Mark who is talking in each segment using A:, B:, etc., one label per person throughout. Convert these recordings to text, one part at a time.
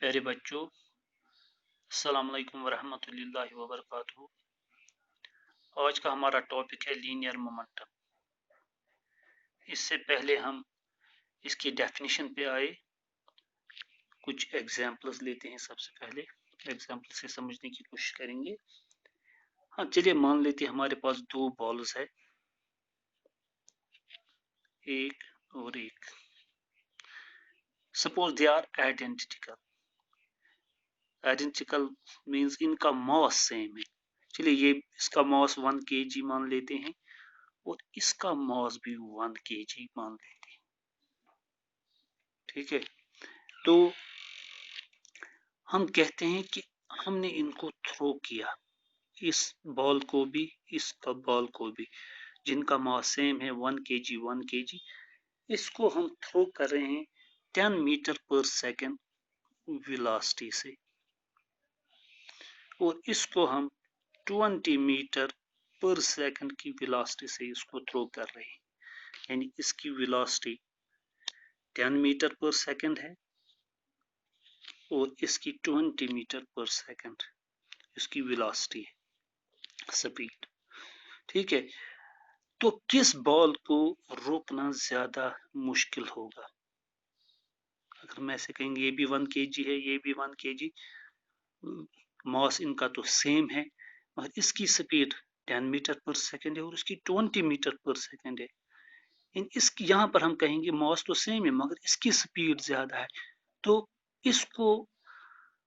A: प्यारे बच्चों, अस्सलाम वालेकुम वरहमतुल्लाहि वबरकातुहू। आज का हमारा टॉपिक है लीनियर मोमेंटम। इससे पहले हम इसकी डेफिनेशन पे आए, कुछ एग्जांपल्स लेते हैं। सबसे पहले एग्जांपल से समझने की कोशिश करेंगे। हाँ, चलिए मान लेते हैं हमारे पास दो बॉल्स है, एक और एक। Suppose they are identical. Identical means इनका मास सेम है। चलिए ये इसका मास 1 kg मान लेते हैं और इसका मास भी 1 kg मान लेते हैं। ठीक है, तो हम कहते हैं कि हमने इनको थ्रो किया, इस बॉल को भी इस बॉल को भी, जिनका मास सेम है 1 kg 1 kg। इसको हम थ्रो कर रहे हैं 10 मीटर पर सेकंड वेलोसिटी से और इसको हम 20 मीटर पर सेकंड की वेलोसिटी से इसको थ्रो कर रहे हैं। यानी इसकी वेलोसिटी 10 मीटर पर सेकंड है और इसकी 20 मीटर पर सेकंड इसकी वेलोसिटी है, स्पीड। ठीक है, तो किस बॉल को रोकना ज्यादा मुश्किल होगा? अगर मैं ऐसे कहेंगे ये भी 1 kg है, ये भी 1 kg, मास इनका तो सेम है, मगर इसकी स्पीड 10 मीटर पर सेकंड है और इसकी 20 मीटर पर सेकंड है। इसकी यहाँ पर हम कहेंगे मास तो सेम है मगर इसकी स्पीड ज्यादा है, तो इसको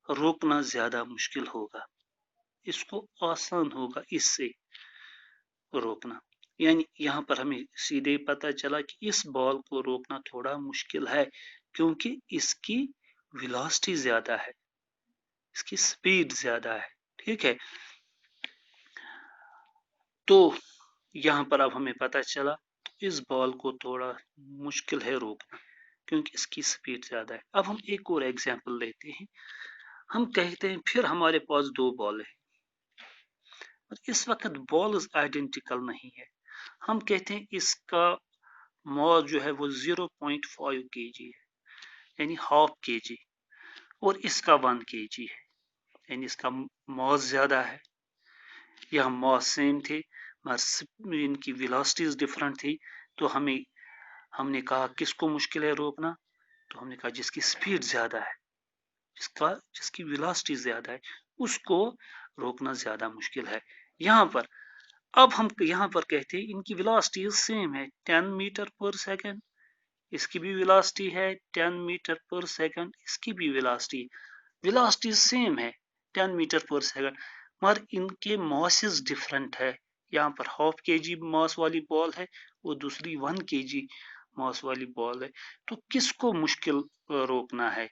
A: रोकना ज्यादा मुश्किल होगा, इसको आसान होगा इससे रोकना। यानी यहाँ पर हमें सीधे पता चला कि इस बॉल को रोकना थोड़ा मुश्किल है क्योंकि इसकी वेलोसिटी ज्यादा है, इसकी स्पीड ज्यादा है। ठीक है, तो यहाँ पर अब हमें पता चला इस बॉल को थोड़ा मुश्किल है रोकना क्योंकि इसकी स्पीड ज्यादा है। अब हम एक और एग्जांपल लेते हैं। हम कहते हैं फिर हमारे पास दो बॉल है और इस वक्त बॉल आइडेंटिकल नहीं है। हम कहते हैं इसका मास जो है वो 0.5 kg है, यानी हाफ kg, और इसका 1 kg है, यानी इसका मास ज्यादा है। यह मास सेम थे मगर इनकी वेलोसिटीज डिफरेंट थी। तो हमने कहा किसको मुश्किल है रोकना? तो हमने कहा जिसकी स्पीड ज्यादा है, जिसकी वेलोसिटी ज्यादा है, उसको रोकना ज्यादा मुश्किल है। यहाँ पर अब हम यहाँ पर कहते हैं इनकी वेलोसिटी सेम है 10 मीटर पर सेकंड, इसकी भी वेलोसिटी है 10 मीटर पर सेकंड, इसकी भी वेलोसिटी सेम है 10 मीटर पर सेकंड, मगर इनके मासेस डिफरेंट है। यहाँ पर हाफ kg मास वाली बॉल है और दूसरी 1 kg मास वाली बॉल है, तो किसको मुश्किल रोकना है?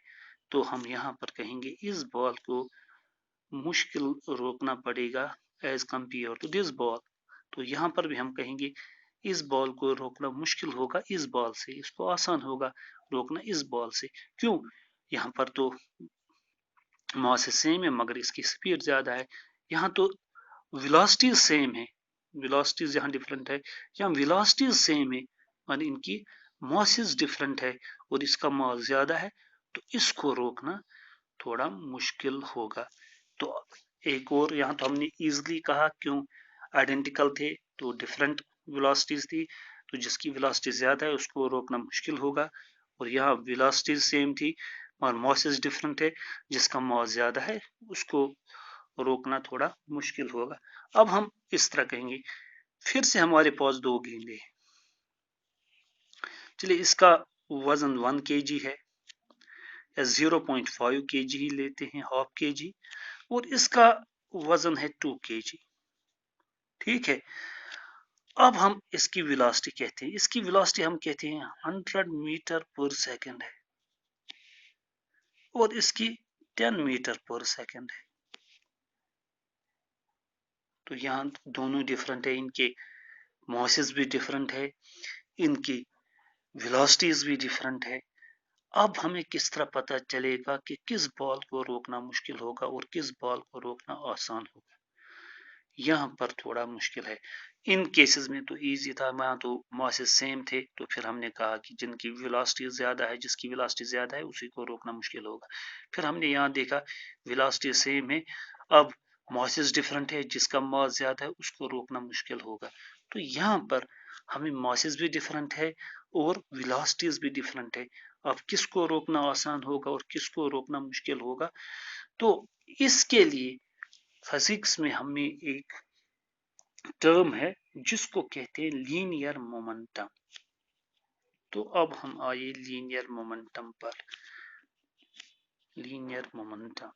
A: तो हम यहाँ पर कहेंगे इस बॉल को मुश्किल रोकना पड़ेगा as compare to this ball. तो यहाँ पर भी हम कहेंगे इस बॉल को रोकना मुश्किल होगा इस बॉल से, इसको आसान होगा रोकना इस बॉल से। क्यों? यहाँ पर तो मास सेम है मगर इसकी स्पीड ज्यादा है। यहाँ तो वेलोसिटी सेम है, वेलोसिटीज यहाँ डिफरेंट है, यहाँ वेलोसिटी सेम है और इनकी मासेस डिफरेंट है और इसका मास ज्यादा है, तो इसको रोकना थोड़ा मुश्किल होगा। तो एक और यहाँ तो हमने इजिली कहा, क्यों? आइडेंटिकल थे तो डिफरेंट वेलोसिटीज थी, तो जिसकी वेलोसिटी ज्यादा है उसको रोकना मुश्किल होगा। और यहाँ वेलोसिटीज सेम थी और मासेस डिफरेंट है, जिसका मास ज्यादा है उसको रोकना थोड़ा मुश्किल होगा। अब हम इस तरह कहेंगे फिर से हमारे पास दो गेंदे हैं। चलिए इसका वजन 1 kg है या 0.5 kg ही लेते हैं, हाफ kg, और इसका वजन है 2 kg। ठीक है, अब हम इसकी वेलोसिटी कहते हैं, इसकी वेलोसिटी हम कहते हैं 100 मीटर पर सेकंड है और इसकी 10 मीटर पर सेकंड है। तो यहाँ दोनों डिफरेंट है, इनके मासेस भी डिफरेंट है, इनकी वेलोसिटीज भी डिफरेंट है। अब हमें किस तरह पता चलेगा कि किस बॉल को रोकना मुश्किल होगा और किस बॉल को रोकना आसान होगा? यहाँ पर थोड़ा मुश्किल है। इन केसेस में तो इजी था, वहाँ तो मासेस सेम थे, तो फिर हमने कहा कि जिनकी वेलोसिटी ज़्यादा है, जिसकी वेलोसिटी ज़्यादा है उसी को रोकना मुश्किल होगा। फिर हमने यहाँ देखा वेलोसिटी सेम है, अब मासेस डिफरेंट है, जिसका मास ज़्यादा है उसको रोकना मुश्किल होगा। तो यहाँ पर हमें मासेस भी डिफरेंट है और वेलोसिटीज भी डिफरेंट है। अब किसको रोकना आसान होगा और किसको रोकना मुश्किल होगा, तो इसके लिए फिजिक्स में हमें एक टर्म है जिसको कहते हैं लीनियर मोमेंटम। तो अब हम आए लीनियर मोमेंटम पर। लीनियर मोमेंटम,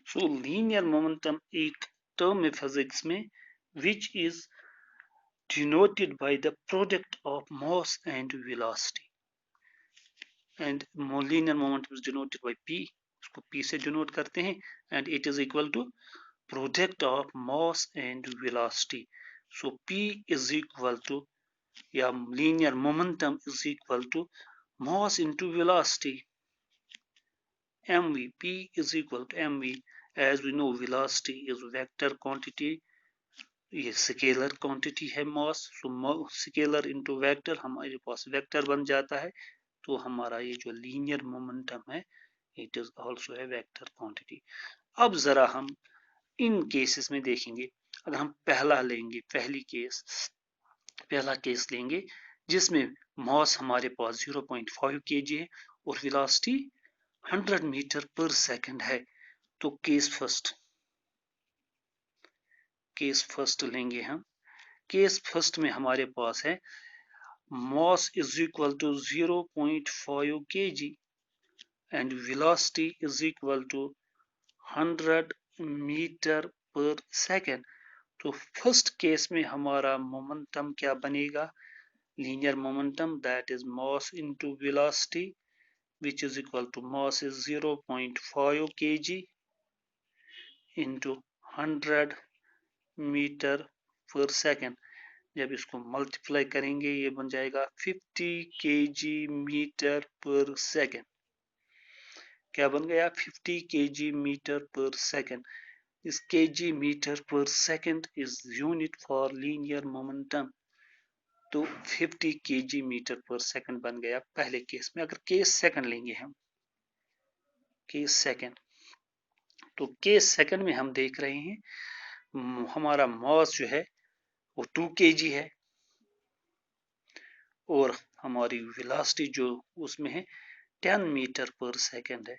A: सो लीनियर मोमेंटम एक टर्म है फिजिक्स में which is denoted by the product of mass and velocity, and linear momentum is denoted by p, उसको p से डिनोट करते हैं, and it is equal to product of mass and velocity. So p is equal to, या linear momentum is equal to mass into velocity, mv. P is equal to mv. As we know, velocity is vector quantity, ये scalar quantity है मास, so scalar into vector, हमारे पास vector बन जाता है। तो हमारा ये जो लीनियर मोमेंटम है, it is also a vector quantity. अब जरा हम इन केसेस में देखेंगे। अगर हम पहला केस लेंगे जिसमें मास हमारे पास 0.5 kg है और वेलोसिटी 100 मीटर पर सेकंड है। तो केस फर्स्ट लेंगे हम। केस फर्स्ट में हमारे पास है mass is equal to 0.5 kg and velocity is equal to 100 metre per second. तो फर्स्ट केस में हमारा मोमेंटम क्या बनेगा, linear momentum, that is mass into velocity, which is equal to mass is 0.5 kg into 100 metre per second. जब इसको multiply करेंगे ये बन जाएगा 50 kg मीटर पर सेकंड। क्या बन गया, 50 kg मीटर पर सेकंड। इस kg metre per second is unit for linear momentum. तो 50 kg मीटर पर सेकंड बन गया पहले केस में। अगर केस सेकंड लेंगे हम, केस सेकंड, तो केस सेकंड में हम देख रहे हैं हमारा मास जो है वो 2 kg है और हमारी वेलोसिटी जो उसमें है 10 मीटर पर सेकंड है।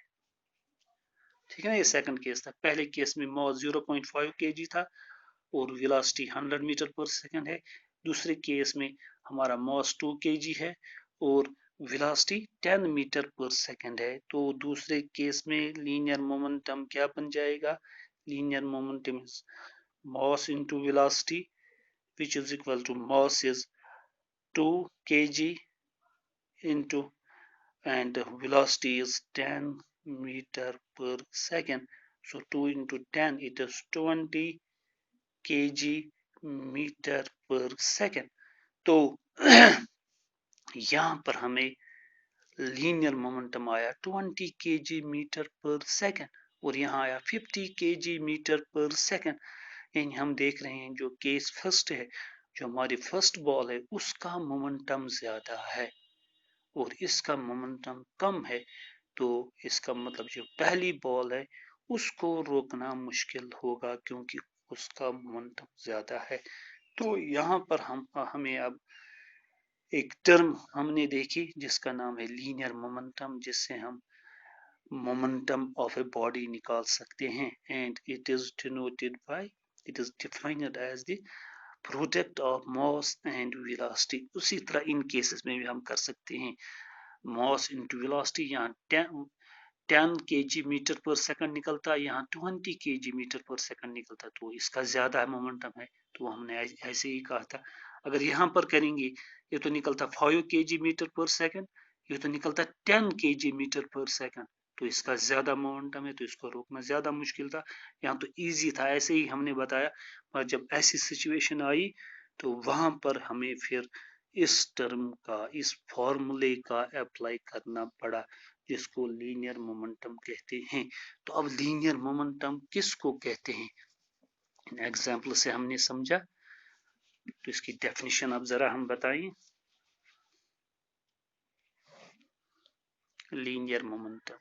A: ठीक है ना, ये सेकंड केस था। पहले केस में मास 0.5 kg था और वेलोसिटी 100 मीटर पर सेकंड है। दूसरे केस में हमारा मास 2 kg है और वेलोसिटी 10 मीटर पर सेकंड है। तो दूसरे केस में लीनियर मोमेंटम क्या बन जाएगा, linear momentum is mass into velocity which is equal to mass is 2 kg into and velocity is 10 meter per second. So 2 into 10 it is 20 kg metre per second. तो यहाँ पर हमें linear momentum आया 20 kg metre per second और यहाँ आया 50 kg metre per second. यानी हम देख रहे हैं जो केस फर्स्ट है, जो हमारी फर्स्ट बॉल है उसका मोमेंटम ज्यादा है और इसका मोमेंटम कम है। तो इसका मतलब जो पहली बॉल है उसको रोकना मुश्किल होगा क्योंकि उसका मोमेंटम ज्यादा है। तो यहाँ पर हमें अब एक टर्म हमने देखी जिसका नाम है लीनियर मोमेंटम, जिससे हम मोमेंटम ऑफ ए बॉडी निकाल सकते हैं, and it is denoted by, it is defined as the product of mass and velocity. उसी तरह इन केसेस में भी हम कर सकते हैं मास इनटू वेलोसिटी। यहाँ 10 kg मीटर पर सेकंड निकलता है, यहाँ 20 kg मीटर पर सेकंड निकलता है, तो इसका ज्यादा मोमेंटम है। तो हमने ऐसे ही कहा था। अगर यहाँ पर करेंगे ये तो निकलता 5 kg मीटर पर सेकंड, ये तो निकलता 10 kg मीटर पर सेकंड, तो इसका ज्यादा मोमेंटम है, तो इसको रोकना ज्यादा मुश्किल था। यहाँ तो इजी था, ऐसे ही हमने बताया, पर जब ऐसी सिचुएशन आई तो वहां पर हमें फिर इस टर्म का, इस फॉर्मूले का अप्लाई करना पड़ा जिसको लीनियर मोमेंटम कहते हैं। तो अब लीनियर मोमेंटम किसको कहते हैं, इन एग्जाम्पल से हमने समझा, तो इसकी डेफिनेशन अब जरा हम बताएं। Linear momentum,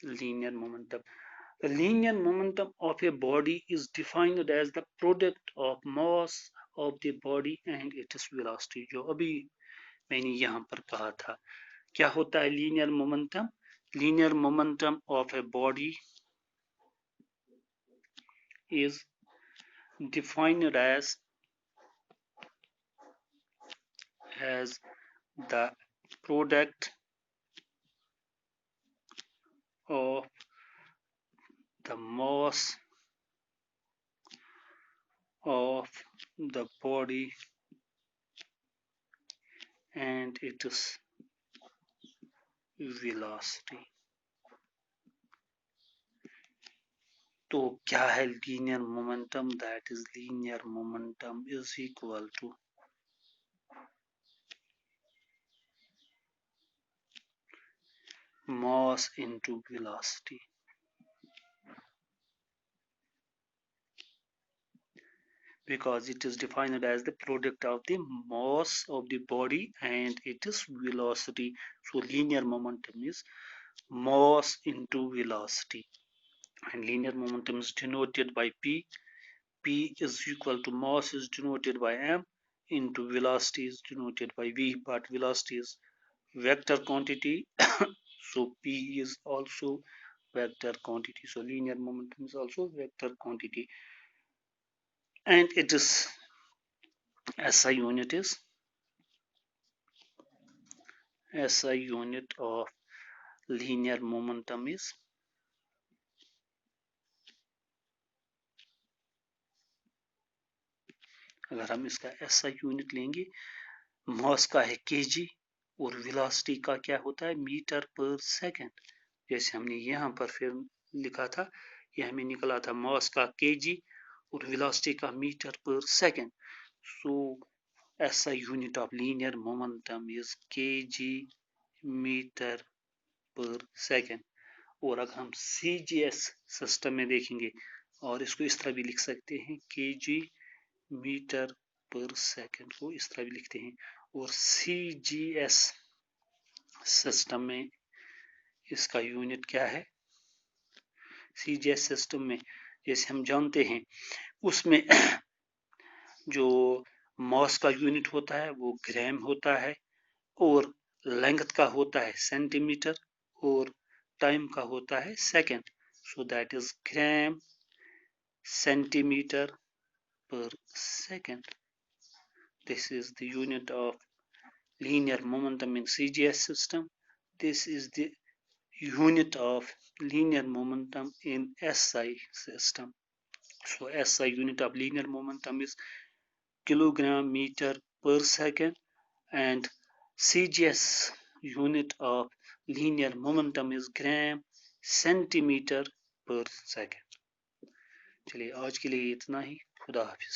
A: linear momentum. The linear momentum of a body is defined as the product of mass of the body and its velocity. जो अभी मैंने यहाँ पर कहा था, क्या होता है linear momentum? Linear momentum of a body is defined as the product of the mass of the body and its velocity. तो क्या है linear momentum? That is linear momentum is equal to mass into velocity. Because it is defined as the product of the mass of the body and its velocity. So linear momentum is mass into velocity, and linear momentum is denoted by P. P is equal to mass is denoted by M into velocity is denoted by V, but velocity is vector quantity. So P is also vector quantity. So linear momentum is also vector quantity, and it is SI unit is SI unit of linear momentum is अगर हम इसका SI unit लेंगे, मास का है kg और velocity का क्या होता है मीटर पर सेकंड। जैसे हमने यहाँ पर फिर लिखा था, यह हमें निकला था मास का kg और वेलोसिटी का metre per second. So SI unit of linear momentum is kg metre per second. और अगर हम CGS सिस्टम में देखेंगे, और इसको इस तरह भी लिख सकते हैं kg मीटर पर सेकंड को इस तरह भी लिखते हैं। और CGS सिस्टम में इसका यूनिट क्या है? CGS सिस्टम में जैसे हम जानते हैं उसमें जो मास का यूनिट होता है वो ग्राम होता है, और लेंथ का होता है सेंटीमीटर, और टाइम का होता है second. So that is gram centimetre per second. This is the unit of linear momentum in CGS system. This is the unit of linear momentum in SI system. So SI unit of linear momentum is kilogram meter per second, and CGS unit of linear momentum is gram centimeter per second. चलिए आज के लिए इतना ही। खुदा हाफिज।